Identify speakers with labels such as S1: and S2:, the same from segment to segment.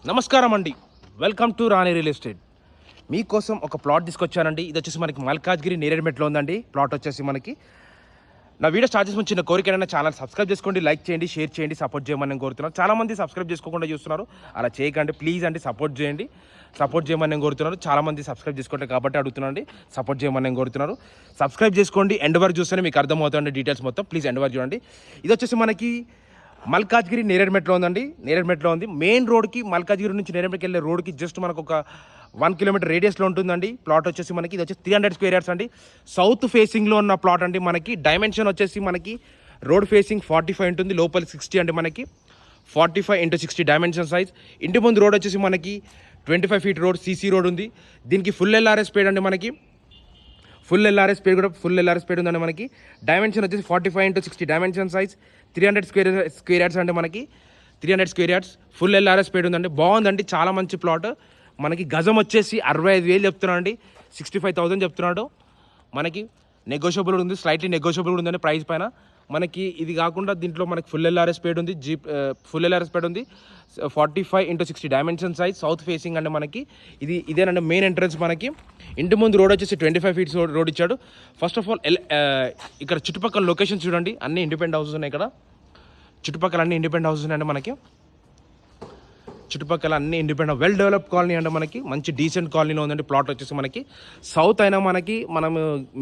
S1: నమస్కారం అండి. Welcome to Rani real estate. మీకోసం ఒక ప్లాట్ తీసుకొచ్చానండి. ఇది వచ్చేసి మనకి మల్కాజ్గిరి నేరేడ్మెట్లో ఉందండి. ప్లాట్ వచ్చేసి మనకి నా వీడియో స్టార్ట్ చేసి చిన్న కోరికైనా ఛానల్ సబ్స్క్రైబ్ చేసుకోండి, లైక్ చేయండి, షేర్ చేయండి, సపోర్ట్ చేయమని నేను కోరుతున్నాను. చాలామంది సబ్స్క్రైబ్ చేసుకోకుండా చూస్తున్నారు, అలా చేయకండి ప్లీజ్ అండి. సపోర్ట్ చేయండి, సపోర్ట్ చేయమని నేను కోరుతున్నాను. చాలామంది సబ్స్క్రైబ్ చేసుకుంటే కాబట్టి అడుగుతున్నాను, సపోర్ట్ చేయమని నేను కోరుతున్నాను. సబ్స్క్రైబ్ చేసుకోండి, ఎండ్ వరకు చూస్తేనే మీకు అర్థమవుతుంది డీటెయిల్స్ మొత్తం. ప్లీజ్ ఎండ్ వరకు చూడండి. ఇది వచ్చేసి మనకి మల్కాజ్గిరి నేరేడ్మెట్లో ఉందండి. నేరేడ్మెట్లో ఉంది. మెయిన్ రోడ్కి మల్కాజ్గిరి నుంచి నేరేడ్మెట్కి వెళ్ళే రోడ్కి జస్ట్ మనకు ఒక 1 కిలోమీటర్ రేడియస్లో ఉంటుందండి. ప్లాట్ వచ్చేసి మనకి ఇది వచ్చేసి 300 స్క్వేర్ యార్డ్స్ అండి. సౌత్ ఫేసింగ్లో ఉన్న ప్లాట్ అండి. మనకి డైమెన్షన్ వచ్చేసి మనకి రోడ్ ఫేసింగ్ 45 ఉంటుంది, లోపల 60 అండి. మనకి 45x60 డైమెన్షన్ సైజ్. ఇంటి ముందు రోడ్ వచ్చేసి మనకి 25 ఫీట్ రోడ్, సీసీ రోడ్ ఉంది. దీనికి ఫుల్ ఎల్ఆర్ఎస్ పేడ్ అండి. మనకి ఫుల్ ఎల్ఆర్ఎస్ పేడ్ ఉందండి. మనకి డైమెన్షన్ వచ్చేసి 45x60 dimension size, 300 square yards అండి. మనకి 300 స్క్వేర్ యార్డ్స్ ఫుల్ ఎల్ఆర్ఎస్ పేడ్ ఉందండి. బాగుందండి, చాలా మంచి ప్లాట్. మనకి గజం వచ్చేసి 65,000 చెప్తున్నాడు అండి. 65,000 చెప్తున్నాడు. మనకి నెగోషియబుల్ ఉంది, స్లైట్లీ నెగోషియబుల్ ఉందండి ప్రైస్ పైన. మనకి ఇది కాకుండా దీంట్లో మనకి ఫుల్ ఎల్ఆర్ఎస్ పేడ్ ఉంది, ఫుల్ ఎల్ఆర్ఎస్ పేడ్ ఉంది. 45x60 dimension size, south facing అండి. మనకి ఇదేనండి మెయిన్ ఎంట్రన్స్. మనకి ఇంటి ముందు రోడ్ వచ్చేసి 25 ఫీట్స్ రోడ్ ఇచ్చాడు. ఫస్ట్ ఆఫ్ ఆల్ ఇక్కడ చుట్టుపక్కల లొకేషన్ చూడండి, అన్ని ఇండిపెండెంట్ హౌసెస్ ఉన్నాయి. ఇక్కడ చుట్టుపక్కల అన్ని ఇండిపెండెంట్ హౌసెస్ ఉన్నాయండి. మనకి చుట్టుపక్కల అన్ని ఇండిపెండెంట్ వెల్ డెవలప్ కాలనీ అంటే మనకి మంచి డీసెంట్ కాలనీలో ఉందండి. ప్లాట్ వచ్చేసి మనకి సౌత్ అయినా మనకి మనం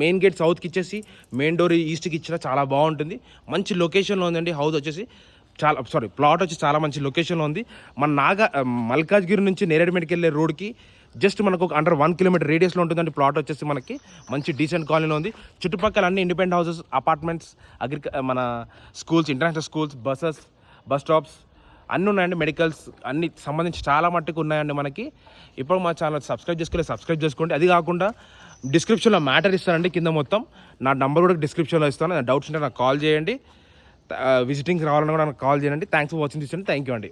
S1: మెయిన్ గేట్ సౌత్కి ఇచ్చేసి మెయిన్ డోర్ ఈస్ట్కి ఇచ్చినా చాలా బాగుంటుంది. మంచి లొకేషన్లో ఉందండి. హౌస్ వచ్చేసి ప్లాట్ వచ్చి చాలా మంచి లొకేషన్లో ఉంది. మన మల్కాజ్గిరి నుంచి నేరేడ్మెట్కి వెళ్ళే రోడ్కి జస్ట్ మనకు ఒక అండర్ 1 కిలోమీటర్ రేడియస్లో ఉంటుందండి. ప్లాట్ వచ్చేసి మనకి మంచి డీసెంట్ కాలనీలో ఉంది. చుట్టుపక్కల అన్ని ఇండిపెండెంట్ హౌసెస్, అపార్ట్మెంట్స్, మన schools, international schools, bus stops అన్నీ ఉన్నాయండి. మెడికల్స్ అన్ని సంబంధించి చాలా మట్టుకు ఉన్నాయండి. మనకి ఇప్పుడు మా ఛానల్ సబ్స్క్రైబ్ చేసుకోండి. అది కాకుండా డిస్క్రిప్షన్లో మ్యాటర్ ఇస్తానండి, కింద మొత్తం నా నంబర్ కూడా డిస్క్రిప్షన్లో ఇస్తాను. డౌట్స్ ఉంటే నాకు కాల్ చేయండి. విజిటింగ్కి రావాలన్నా కూడా నాకు కాల్ చేయండి. థ్యాంక్స్ ఫర్ వాచింగ్ దిస్ అండి. థ్యాంక్ యూ అండి.